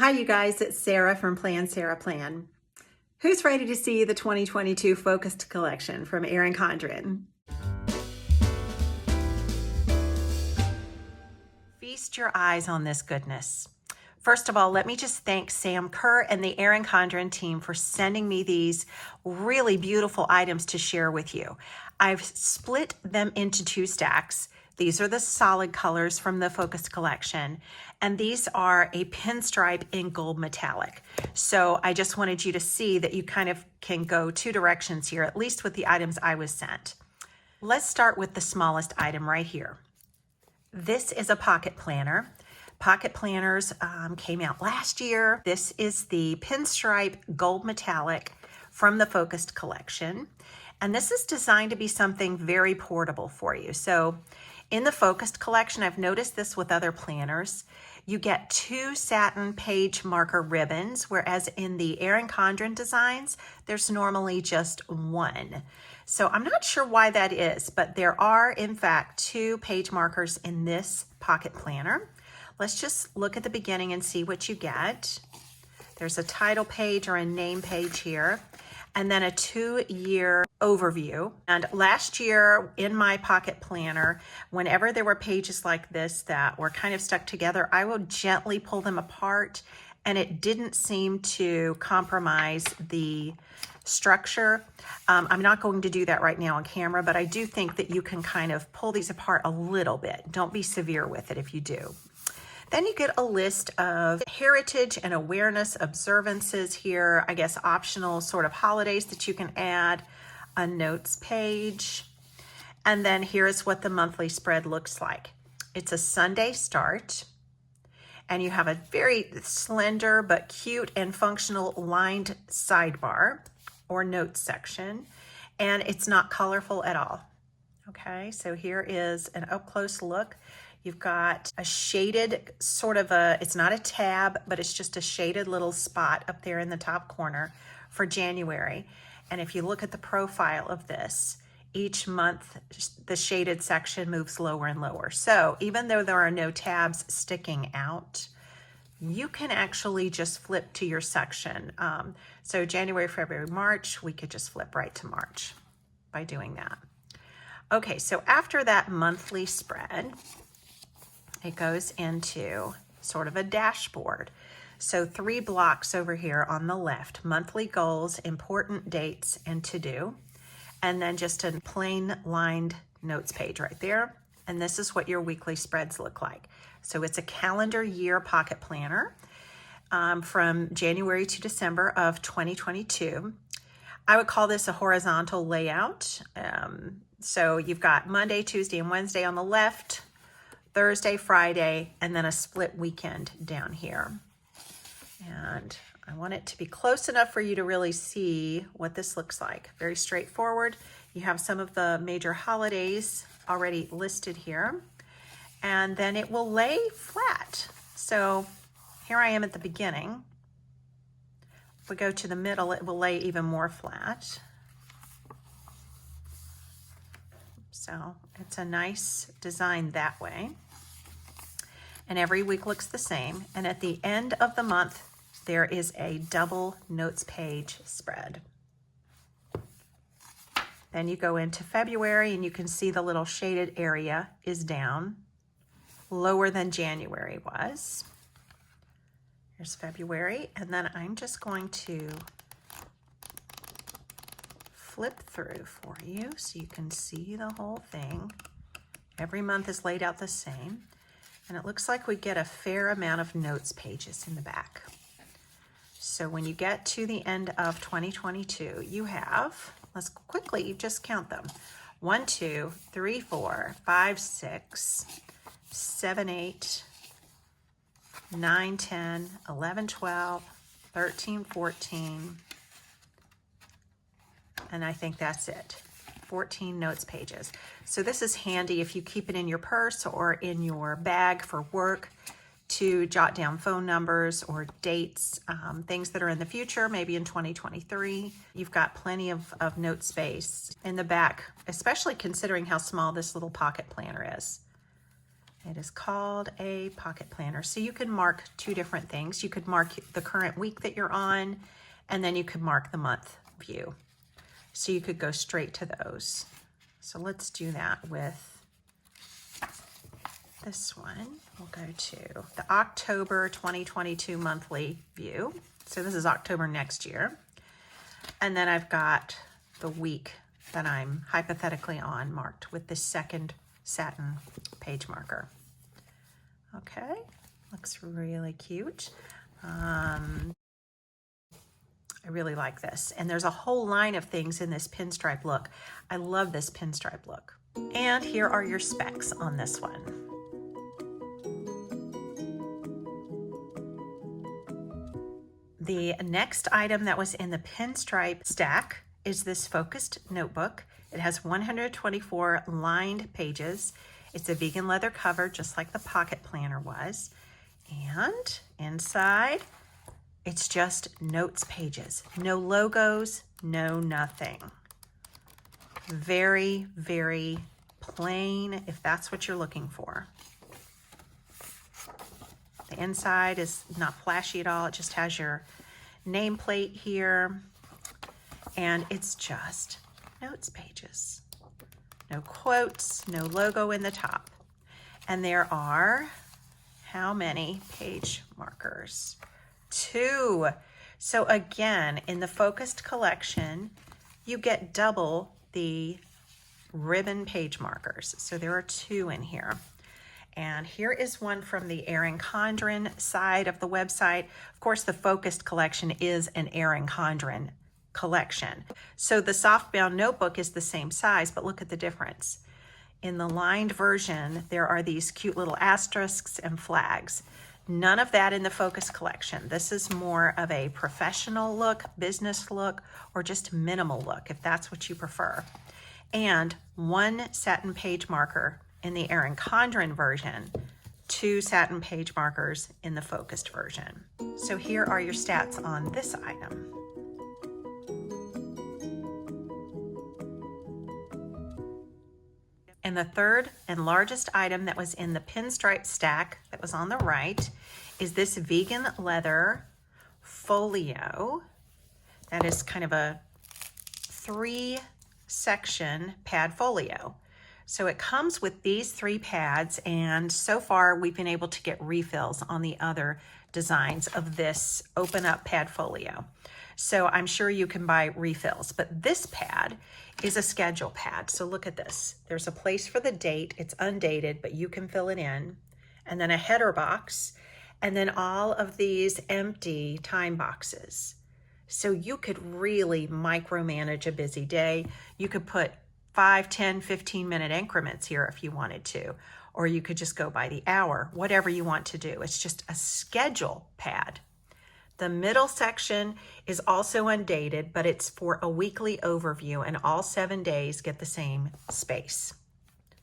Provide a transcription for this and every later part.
Hi, you guys. It's Sarah from Plan Sarah Plan. Who's ready to see the 2022 Focused Collection from Erin Condren? Feast your eyes on this goodness. First of all, let me just thank Sam Kerr and the Erin Condren team for sending me these really beautiful items to share with you. I've split them into two stacks. These are the solid colors from the Focused Collection, and these are a pinstripe in gold metallic. So I just wanted you to see that you kind of can go two directions here, at least with the items I was sent. Let's start with the smallest item right here. This is a pocket planner. Pocket planners came out last year. This is the pinstripe gold metallic from the Focused Collection. And this is designed to be something very portable for you. So in the Focused Collection, I've noticed this with other planners, you get 2 satin page marker ribbons, whereas in the Erin Condren designs, there's normally just 1. So I'm not sure why that is, but there are, in fact, 2 page markers in this pocket planner. Let's just look at the beginning and see what you get. There's a title page or a name page here, and then a 2-year overview. And last year in my pocket planner, whenever there were pages like this that were kind of stuck together, I would gently pull them apart, and it didn't seem to compromise the structure. I'm not going to do that right now on camera, but I do think that you can kind of pull these apart a little bit. Don't be severe with it if you do. Then you get a list of heritage and awareness observances here, I guess optional sort of holidays that you can add, a notes page, and then here's what the monthly spread looks like. It's a Sunday start, and you have a very slender but cute and functional lined sidebar or notes section, and it's not colorful at all. Okay, so here is an up-close look. You've got a shaded sort of it's not a tab, but it's just a shaded little spot up there in the top corner for January. And if you look at the profile of this, each month the shaded section moves lower and lower. So even though there are no tabs sticking out, you can actually just flip to your section. So January, February, March, we could just flip right to March by doing that. Okay, so after that monthly spread, it goes into sort of a dashboard. So 3 blocks over here on the left, monthly goals, important dates, and to do. And then just a plain lined notes page right there. And this is what your weekly spreads look like. So it's a calendar year pocket planner from January to December of 2022. I would call this a horizontal layout. So you've got Monday, Tuesday, and Wednesday on the left, Thursday, Friday, and then a split weekend down here. And I want it to be close enough for you to really see what this looks like. Very straightforward. You have some of the major holidays already listed here, and then it will lay flat. So here I am at the beginning. If we go to the middle, it will lay even more flat. So it's a nice design that way. And every week looks the same. And at the end of the month, there is a double notes page spread. Then you go into February and you can see the little shaded area is down, lower than January was. Here's February, and then I'm just going to flip through for you so you can see the whole thing. Every month is laid out the same, and it looks like we get a fair amount of notes pages in the back. So when you get to the end of 2022, you have, let's quickly just count them. 1, 2, 3, 4, 5, 6, 7, 8, 9, 10, 11, 12, 13, 14, and I think that's it. 14 notes pages. So this is handy if you keep it in your purse or in your bag for work to jot down phone numbers or dates, things that are in the future, maybe in 2023. You've got plenty of note space in the back, especially considering how small this little pocket planner is. It is called a pocket planner. So you could mark two different things. You could mark the current week that you're on, and then you could mark the month view. So you could go straight to those. So let's do that with this one. We'll go to the October 2022 monthly view. So this is October next year. And then I've got the week that I'm hypothetically on marked with the second satin page marker. Okay, looks really cute. I really like this. And there's a whole line of things in this pinstripe look. I love this pinstripe look. And here are your specs on this one. The next item that was in the pinstripe stack is this focused notebook. It has 124 lined pages. It's a vegan leather cover, just like the pocket planner was. And inside, it's just notes pages. No logos, no nothing. Very, very plain, if that's what you're looking for. The inside is not flashy at all. It just has your nameplate here. And it's just notes pages. No quotes, no logo in the top. And there are how many page markers? 2. So again, in the focused collection, you get double the ribbon page markers. So there are 2 in here. And here is one from the Erin Condren side of the website. Of course, the focused collection is an Erin Condren collection. So the Softbound notebook is the same size, but look at the difference. In the lined version, there are these cute little asterisks and flags. None of that in the focus collection. This is more of a professional look, business look, or just minimal look, if that's what you prefer. And 1 satin page marker in the Erin Condren version, 2 satin page markers in the focused version. So here are your stats on this item. And the third and largest item that was in the pinstripe stack that was on the right is this vegan leather folio. That is kind of a 3-section Padfolio. So it comes with these 3 pads, and so far we've been able to get refills on the other designs of this open up Padfolio. So I'm sure you can buy refills, but this pad is a schedule pad. So look at this. There's a place for the date. It's undated, but you can fill it in. And then a header box, and then all of these empty time boxes. So you could really micromanage a busy day. You could put 5, 10, 15-minute increments here if you wanted to, or you could just go by the hour, whatever you want to do. It's just a schedule pad. The middle section is also undated, but it's for a weekly overview, and all 7 days get the same space.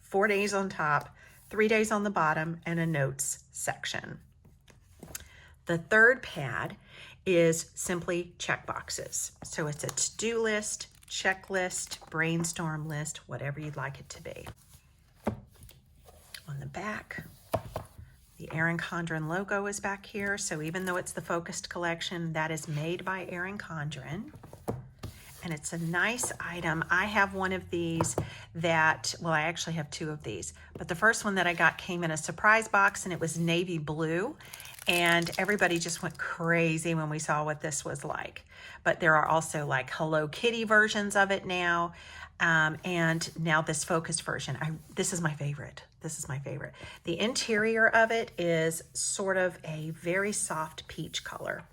4 days on top, 3 days on the bottom, and a notes section. The third pad is simply checkboxes. So it's a to-do list, checklist, brainstorm list, whatever you'd like it to be. On the back, the Erin Condren logo is back here. So even though it's the focused collection, that is made by Erin Condren. And it's a nice item. I have one of these that, well, I actually have 2 of these, but the first one that I got came in a surprise box, and it was navy blue. And everybody just went crazy when we saw what this was like. But there are also like Hello Kitty versions of it now. And now this focused version. This is my favorite. This is my favorite. The interior of it is sort of a very soft peach color,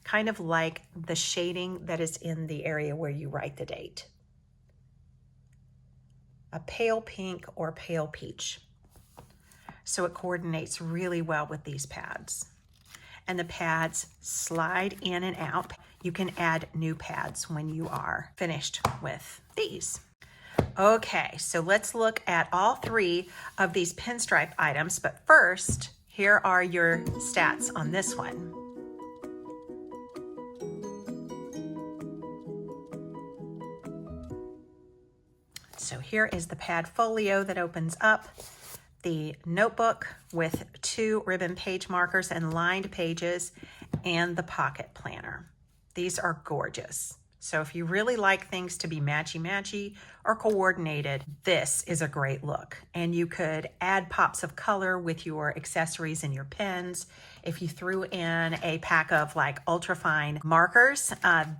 kind of like the shading that is in the area where you write the date. A pale pink or pale peach. So it coordinates really well with these pads. And the pads slide in and out. You can add new pads when you are finished with these. Okay, so let's look at all 3 of these pinstripe items, but first, here are your stats on this one. So here is the Padfolio that opens up. the notebook with 2 ribbon page markers and lined pages, and the pocket planner. These are gorgeous. So if you really like things to be matchy-matchy or coordinated, this is a great look. And you could add pops of color with your accessories and your pens. If you threw in a pack of like ultrafine markers,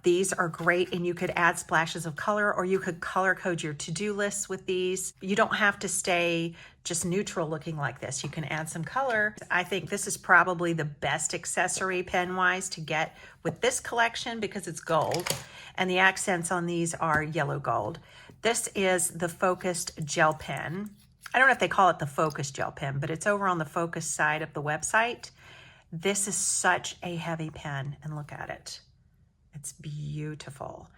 these are great, and you could add splashes of color, or you could color code your to-do lists with these. You don't have to stay just neutral looking like this. You can add some color. I think this is probably the best accessory pen-wise to get with this collection because it's gold, and the accents on these are yellow gold. This is the Focused Gel Pen. I don't know if they call it the Focused Gel Pen, but it's over on the Focus side of the website. This is such a heavy pen, and look at it. It's beautiful.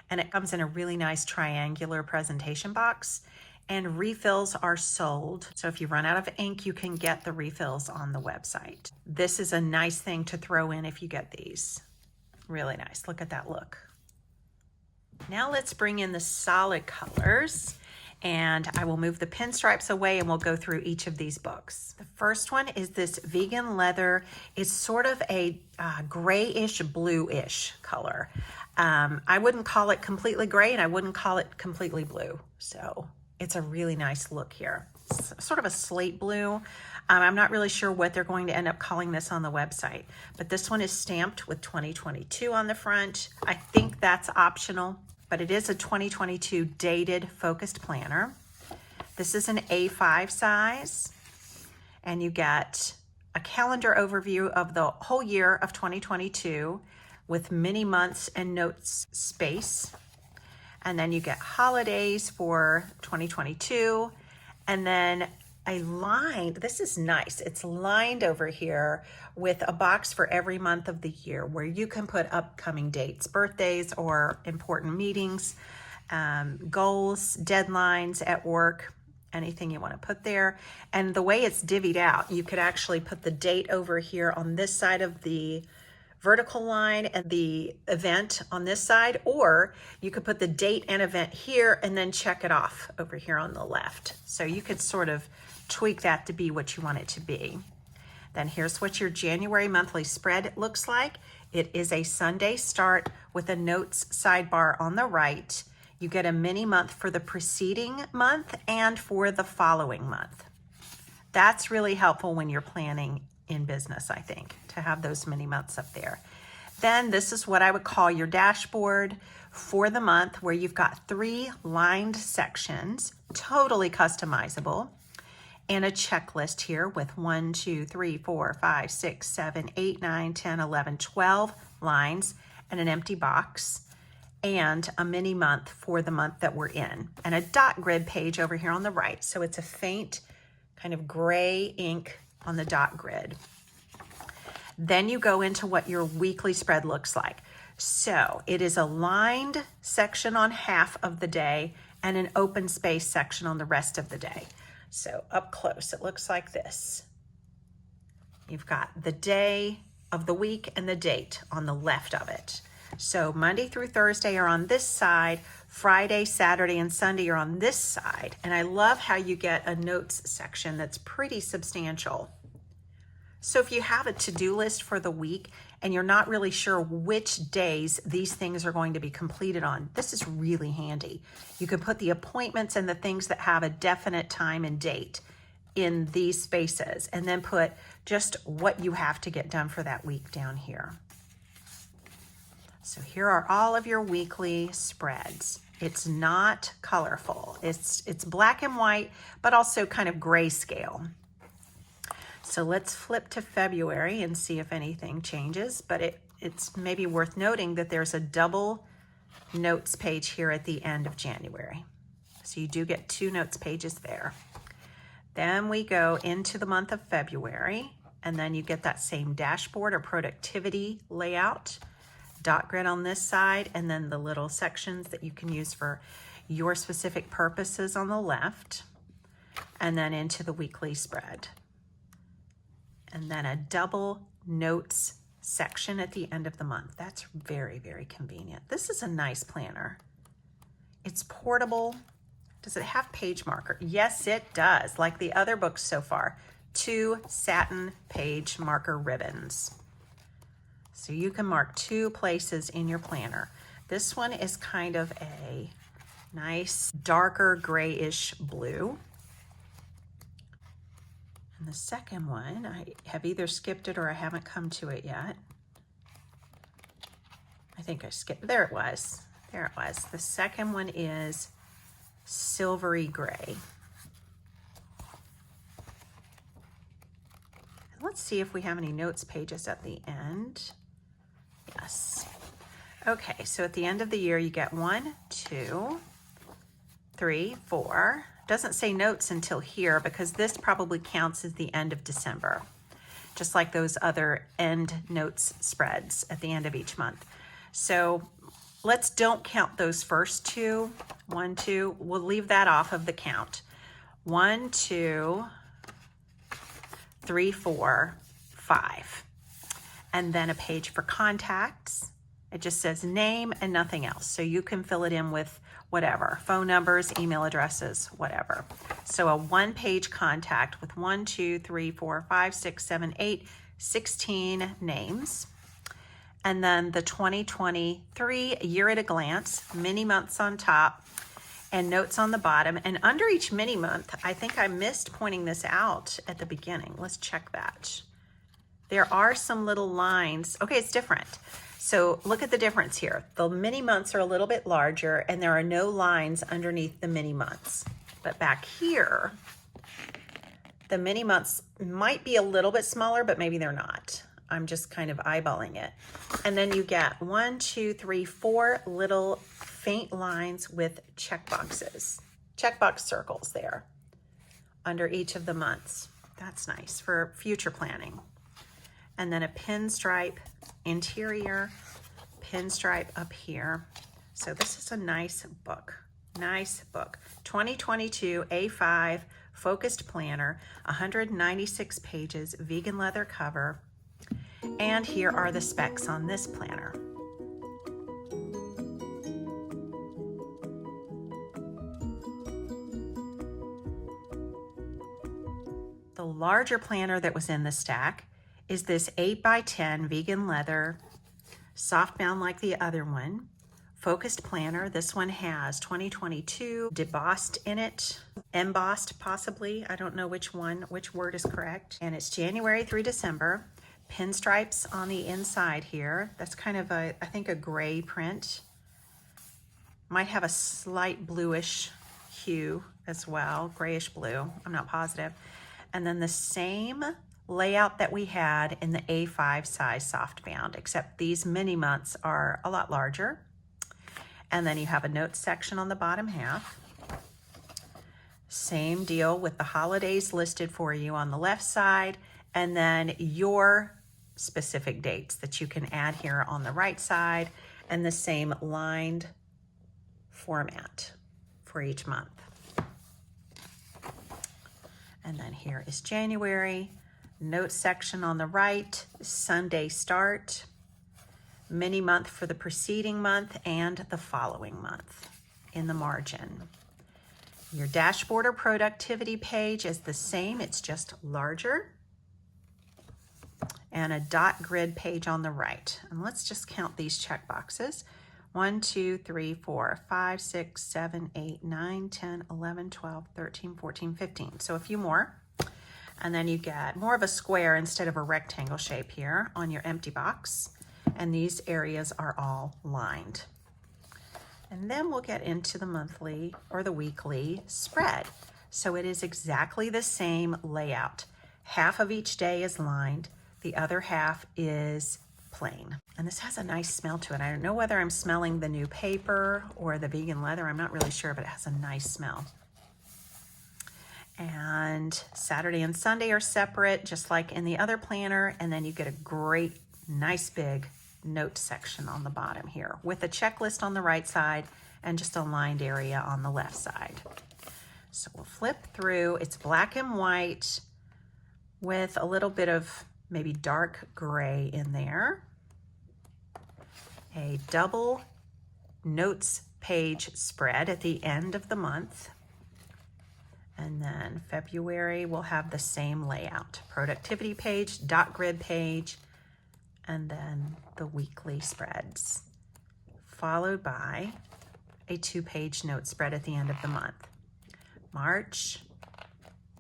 And it comes in a really nice triangular presentation box, and refills are sold. So if you run out of ink, you can get the refills on the website. This is a nice thing to throw in if you get these. Really nice. Look at that look. Now let's bring in the solid colors, and I will move the pinstripes away and we'll go through each of these books. The first one is this vegan leather. It's sort of a grayish, bluish color. I wouldn't call it completely gray, and I wouldn't call it completely blue. So it's a really nice look here. It's sort of a slate blue. I'm not really sure what they're going to end up calling this on the website, but this one is stamped with 2022 on the front. I think that's optional, but it is a 2022 dated focused planner. This is an A5 size, and you get a calendar overview of the whole year of 2022 with mini months and notes space. And then you get holidays for 2022, and then a lined, this is nice, it's lined over here with a box for every month of the year where you can put upcoming dates, birthdays or important meetings, goals, deadlines at work, anything you want to put there. And the way it's divvied out, you could actually put the date over here on this side of the vertical line and the event on this side, or you could put the date and event here and then check it off over here on the left. So you could sort of tweak that to be what you want it to be. Then here's what your January monthly spread looks like. It is a Sunday start with a notes sidebar on the right. You get a mini month for the preceding month and for the following month. That's really helpful when you're planning in business, I think, to have those mini months up there. Then this is what I would call your dashboard for the month, where you've got 3 lined sections, totally customizable, and a checklist here with 1, 2, 3, 4, 5, 6, 7, 8, 9, 10, 11, 12 lines and an empty box, and a mini month for the month that we're in, and a dot grid page over here on the right. So it's a faint kind of gray ink on the dot grid. Then you go into what your weekly spread looks like. So it is a lined section on half of the day and an open space section on the rest of the day. So up close, it looks like this. You've got the day of the week and the date on the left of it. So Monday through Thursday are on this side, Friday, Saturday, and Sunday are on this side. And I love how you get a notes section that's pretty substantial. So if you have a to-do list for the week and you're not really sure which days these things are going to be completed on, this is really handy. You can put the appointments and the things that have a definite time and date in these spaces, and then put just what you have to get done for that week down here. So here are all of your weekly spreads. It's not colorful. It's black and white, but also kind of grayscale. So let's flip to February and see if anything changes, but it's maybe worth noting that there's a double notes page here at the end of January. So you do get 2 notes pages there. Then we go into the month of February, and then you get that same dashboard or productivity layout, dot grid on this side, and then the little sections that you can use for your specific purposes on the left, and then into the weekly spread. And then a double notes section at the end of the month. That's very, very convenient. This is a nice planner. It's portable. Does it have page marker? Yes, it does, like the other books so far. 2 satin page marker ribbons. So you can mark 2 places in your planner. This one is kind of a nice darker grayish blue. And the second one, I have either skipped it or I haven't come to it yet. I think I skipped, there it was. There it was. The second one is silvery gray. Let's see if we have any notes pages at the end. Yes. Okay, so at the end of the year, you get 1, 2, 3, 4. Doesn't say notes until here because this probably counts as the end of December, just like those other end notes spreads at the end of each month. So let's don't count those first 2. 1, 2. We'll leave that off of the count. 1, 2, 3, 4, 5. And then a page for contacts. It just says name and nothing else. So you can fill it in with whatever, phone numbers, email addresses, whatever. So a 1-page contact with 1, 2, 3, 4, 5, 6, 7, 8, 16 names. And then the 2023 year at a glance, mini months on top, and notes on the bottom. And under each mini month, I think I missed pointing this out at the beginning. Let's check that. There are some little lines. Okay, it's different. So look at the difference here. The mini months are a little bit larger and there are no lines underneath the mini months. But back here, the mini months might be a little bit smaller, but maybe they're not. I'm just kind of eyeballing it. And then you get 1, 2, 3, 4 little faint lines with checkboxes, checkbox circles there under each of the months. That's nice for future planning. And then a pinstripe interior, pinstripe up here. So this is a nice book, 2022 A5 focused planner, 196 pages, vegan leather cover. And here are the specs on this planner. The larger planner that was in the stack is this 8x10 vegan leather, softbound like the other one, focused planner. This one has 2022 debossed in it, embossed possibly. I don't know which word is correct. And it's January through December. Pinstripes on the inside here. That's kind of I think a gray print. Might have a slight bluish hue as well, grayish blue. I'm not positive. And then the same layout that we had in the A5 size softbound, except these mini months are a lot larger. And then you have a notes section on the bottom half. Same deal with the holidays listed for you on the left side, and then your specific dates that you can add here on the right side, and the same lined format for each month. And then here is January. Notes section on the right, Sunday start, mini month for the preceding month and the following month in the margin. Your dashboard or productivity page is the same, it's just larger. And a dot grid page on the right. And let's just count these check boxes. 1, 2, 3, 4, 5, 6, 7, 8, 9, 10, 11, 12, 13, 14, 15. So a few more. And then you get more of a square instead of a rectangle shape here on your empty box. And these areas are all lined. And then we'll get into the monthly or the weekly spread. So it is exactly the same layout. Half of each day is lined, the other half is plain. And this has a nice smell to it. I don't know whether I'm smelling the new paper or the vegan leather. I'm not really sure, but it has a nice smell. And Saturday and Sunday are separate, just like in the other planner. And then you get a great, nice big note section on the bottom here with a checklist on the right side and just a lined area on the left side. So we'll flip through. It's black and white with a little bit of maybe dark gray in there. A double notes page spread at the end of the month. And then February will have the same layout. Productivity page, dot grid page, and then the weekly spreads, followed by a 2-page note spread at the end of the month. March,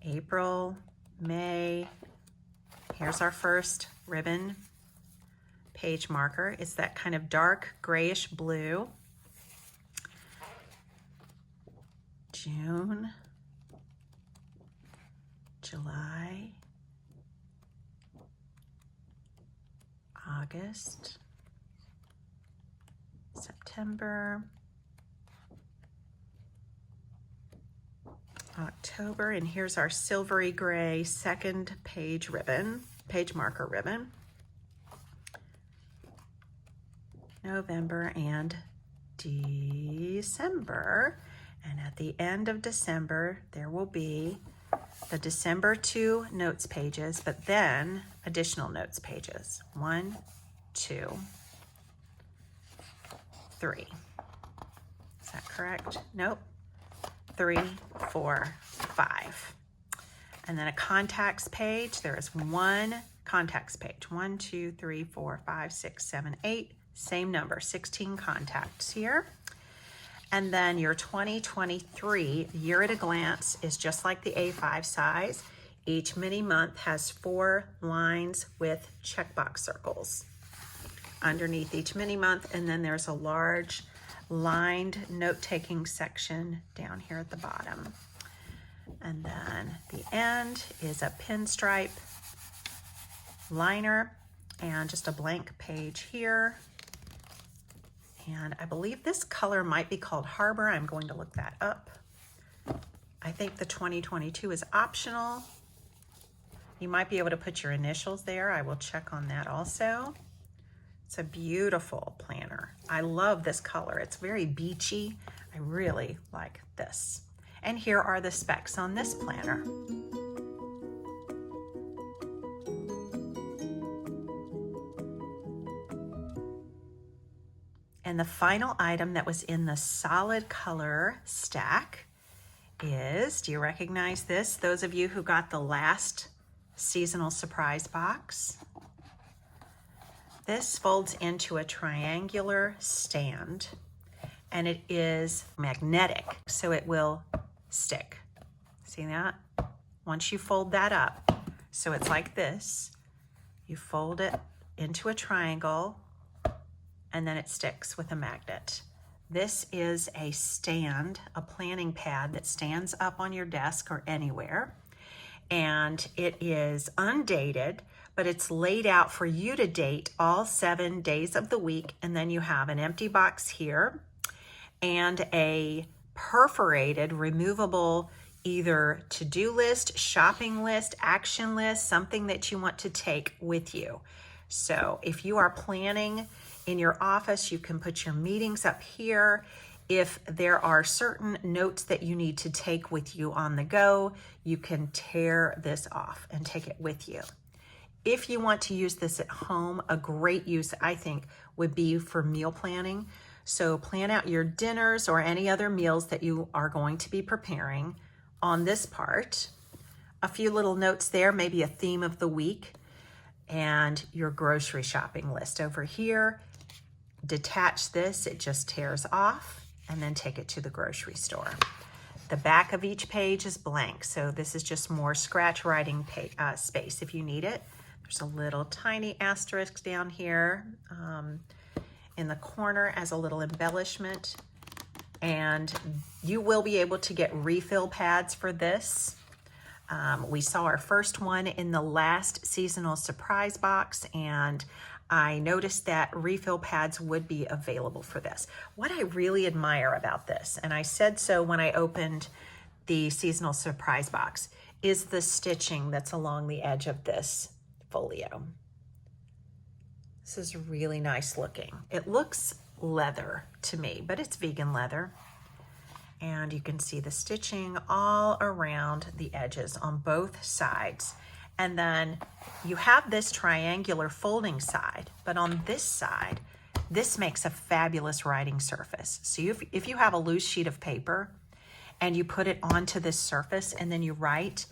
April, May. Here's our first ribbon page marker. It's that kind of dark grayish blue. June, July, August, September, October, and here's our silvery gray second page ribbon, page marker ribbon. November and December. And at the end of December, there will be the December 2 notes pages, but then additional notes pages. 1, 2, 3. Is that correct? Nope. 3, 4, 5. And then a contacts page. There is one contacts page. 1, 2, 3, 4, 5, 6, 7, 8. Same number, 16 contacts here. And then your 2023 year at a glance is just like the A5 size. Each mini month has 4 lines with checkbox circles underneath each mini month. And then there's a large lined note-taking section down here at the bottom. And then the end is a pinstripe liner and just a blank page here. And I believe this color might be called Harbor. I'm going to look that up. I think the 2022 is optional. You might be able to put your initials there. I will check on that also. It's a beautiful planner. I love this color. It's very beachy. I really like this. And here are the specs on this planner. And the final item that was in the solid color stack is, do you recognize this? Those of you who got the last seasonal surprise box. This folds into a triangular stand and it is magnetic, so it will stick. See that? Once you fold that up, so it's like this, you fold it into a triangle and then it sticks with a magnet. This is a stand, a planning pad that stands up on your desk or anywhere. And it is undated, but it's laid out for you to date all 7 days of the week. And then you have an empty box here and a perforated, removable, either to-do list, shopping list, action list, something that you want to take with you. So if you are planning in your office, you can put your meetings up here. If there are certain notes that you need to take with you on the go, you can tear this off and take it with you. If you want to use this at home, a great use, I think, would be for meal planning. So plan out your dinners or any other meals that you are going to be preparing on this part. A few little notes there, maybe a theme of the week, and your grocery shopping list over here. Detach this, it just tears off, and then take it to the grocery store. The back of each page is blank, so this is just more scratch writing space if you need it. There's a little tiny asterisk down here in the corner as a little embellishment, and you will be able to get refill pads for this. We saw our first one in the last seasonal surprise box, and I noticed that refill pads would be available for this. What I really admire about this, and I said so when I opened the seasonal surprise box, is the stitching that's along the edge of this folio. This is really nice looking. It looks leather to me, but it's vegan leather. And you can see the stitching all around the edges on both sides. And then you have this triangular folding side, but on this side, this makes a fabulous writing surface. So if you have a loose sheet of paper and you put it onto this surface and then you write,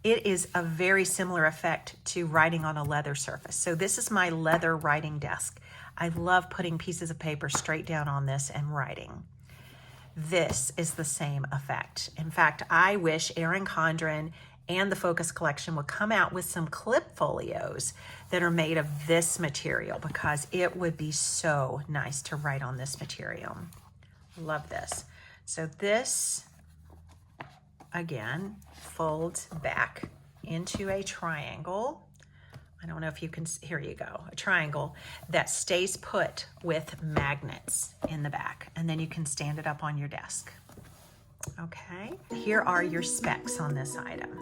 it is a very similar effect to writing on a leather surface. So this is my leather writing desk. I love putting pieces of paper straight down on this and writing. This is the same effect. In fact, I wish Erin Condren and the Focus Collection would come out with some clip folios that are made of this material, because it would be so nice to write on this material. Love this. So this, again, folds back into a triangle. I don't know if you can, here you go, a triangle that stays put with magnets in the back, and then you can stand it up on your desk. Okay, here are your specs on this item.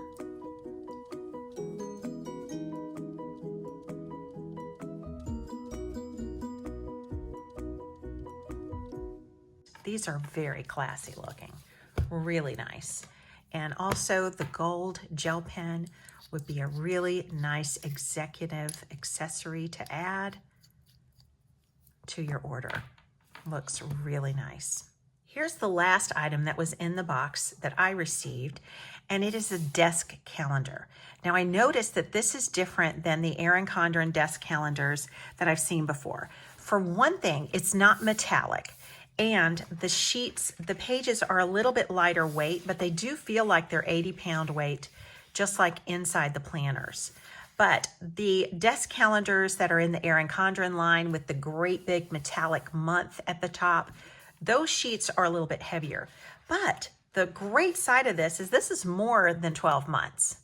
These are very classy looking, really nice. And also the gold gel pen would be a really nice executive accessory to add to your order. Looks really nice. Here's the last item that was in the box that I received, and it is a desk calendar. Now I noticed that this is different than the Erin Condren desk calendars that I've seen before. For one thing, it's not metallic. And the sheets, the pages are a little bit lighter weight, but they do feel like they're 80-pound weight, just like inside the planners. But the desk calendars that are in the Erin Condren line with the great big metallic month at the top, those sheets are a little bit heavier. But the great side of this is more than 12 months.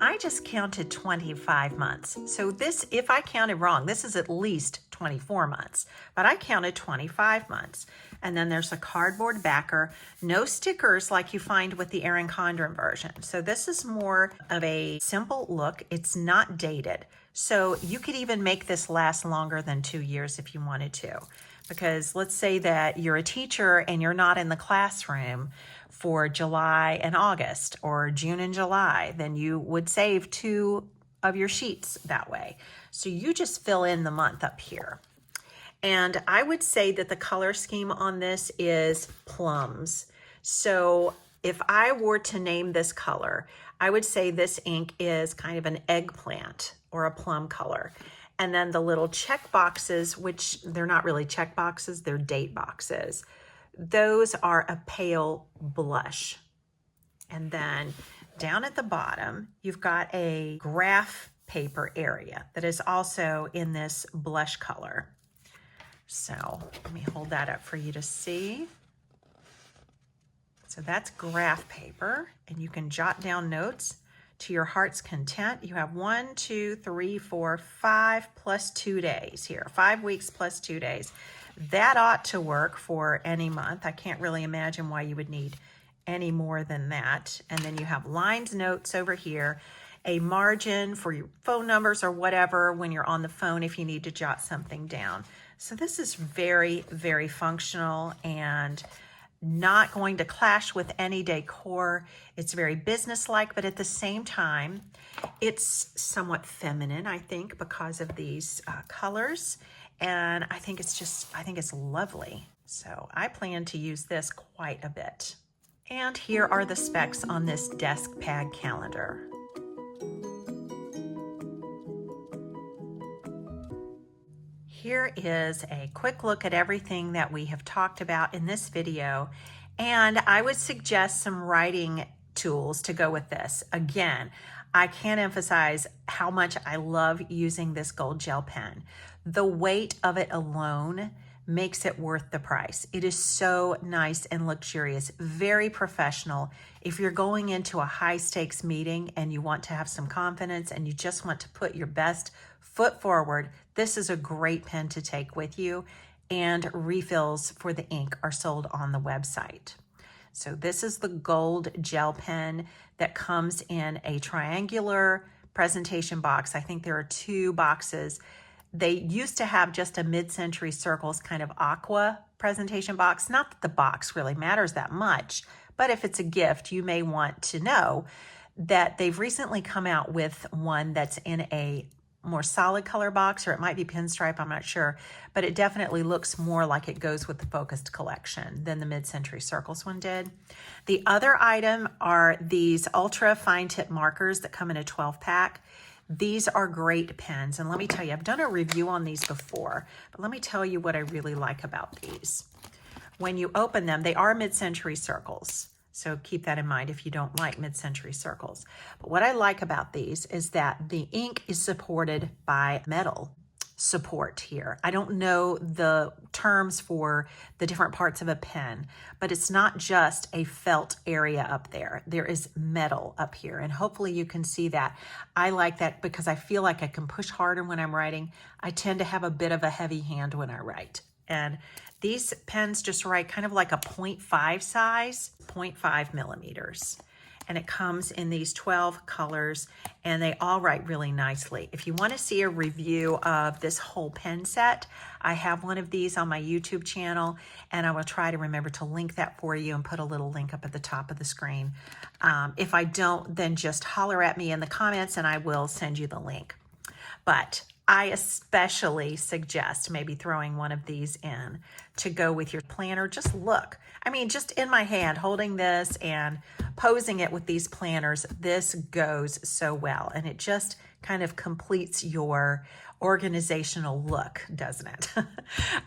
I just counted 25 months. So this, if I counted wrong, this is at least 24 months, but I counted 25 months. And then there's a cardboard backer, no stickers like you find with the Erin Condren version. So this is more of a simple look. It's not dated. So you could even make this last longer than 2 years if you wanted to. Because let's say that you're a teacher and you're not in the classroom for July and August, or June and July, then you would save 2 of your sheets that way. So you just fill in the month up here. And I would say that the color scheme on this is plums. So if I were to name this color, I would say this ink is kind of an eggplant or a plum color. And then the little check boxes, which they're not really check boxes, they're date boxes. Those are a pale blush. And then down at the bottom, you've got a graph paper area that is also in this blush color. So let me hold that up for you to see. So that's graph paper, and you can jot down notes to your heart's content. You have 1, 2, 3, 4, 5 plus 2 days here, 5 weeks plus 2 days. That ought to work for any month. I can't really imagine why you would need any more than that. And then you have lines, notes over here, a margin for your phone numbers or whatever when you're on the phone if you need to jot something down. So this is very, very functional and not going to clash with any decor. It's very businesslike, but at the same time, it's somewhat feminine, I think, because of these colors. And I think it's lovely. So I plan to use this quite a bit. And here are the specs on this desk pad calendar. Here is a quick look at everything that we have talked about in this video. And I would suggest some writing tools to go with this. Again, I can't emphasize how much I love using this gold gel pen. The weight of it alone makes it worth the price. It is so nice and luxurious, very professional. If you're going into a high stakes meeting and you want to have some confidence and you just want to put your best foot forward, this is a great pen to take with you, and refills for the ink are sold on the website. So this is the gold gel pen that comes in a triangular presentation box. I think there are 2 boxes. They used to have just a mid-century circles kind of aqua presentation box. Not that the box really matters that much, but if it's a gift, you may want to know that they've recently come out with one that's in a more solid color box, or it might be pinstripe, I'm not sure, but it definitely looks more like it goes with the focused collection than the mid-century circles one did. The other item are these ultra fine tip markers that come in a 12 pack. These are great pens, and let me tell you, I've done a review on these before, but let me tell you what I really like about these. When you open them, they are mid-century circles. So keep that in mind if you don't like mid-century circles. But what I like about these is that the ink is supported by metal support here. I don't know the terms for the different parts of a pen, but it's not just a felt area up there. There is metal up here, and hopefully you can see that. I like that because I feel like I can push harder when I'm writing. I tend to have a bit of a heavy hand when I write. And these pens just write kind of like a 0.5 size, 0.5 millimeters. And it comes in these 12 colors, and they all write really nicely. If you want to see a review of this whole pen set, I have one of these on my YouTube channel, and I will try to remember to link that for you and put a little link up at the top of the screen. If I don't, then just holler at me in the comments and I will send you the link. But I especially suggest maybe throwing one of these in to go with your planner. Just look. I mean, just in my hand, holding this and posing it with these planners, this goes so well. And it just kind of completes your organizational look, doesn't it?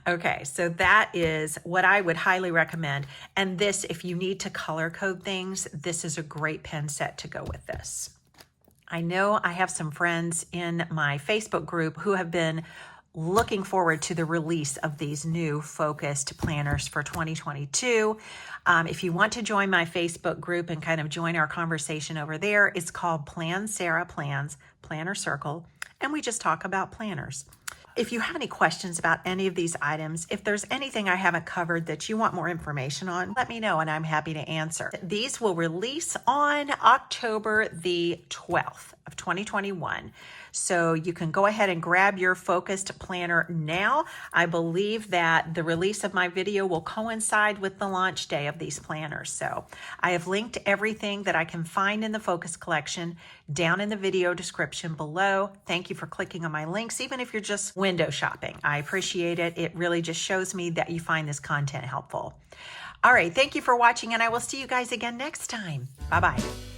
Okay, so that is what I would highly recommend. And this, if you need to color code things, this is a great pen set to go with this. I know I have some friends in my Facebook group who have been looking forward to the release of these new focused planners for 2022. If you want to join my Facebook group and kind of join our conversation over there, it's called Plan Sarah Plans, Planner Circle, and we just talk about planners. If you have any questions about any of these items, if there's anything I haven't covered that you want more information on, let me know and I'm happy to answer. These will release on October the 12th of 2021. So you can go ahead and grab your focused planner now. I believe that the release of my video will coincide with the launch day of these planners. So I have linked everything that I can find in the focus collection down in the video description below. Thank you for clicking on my links, even if you're just window shopping. I appreciate it. It really just shows me that you find this content helpful. All right, thank you for watching, and I will see you guys again next time. Bye-bye.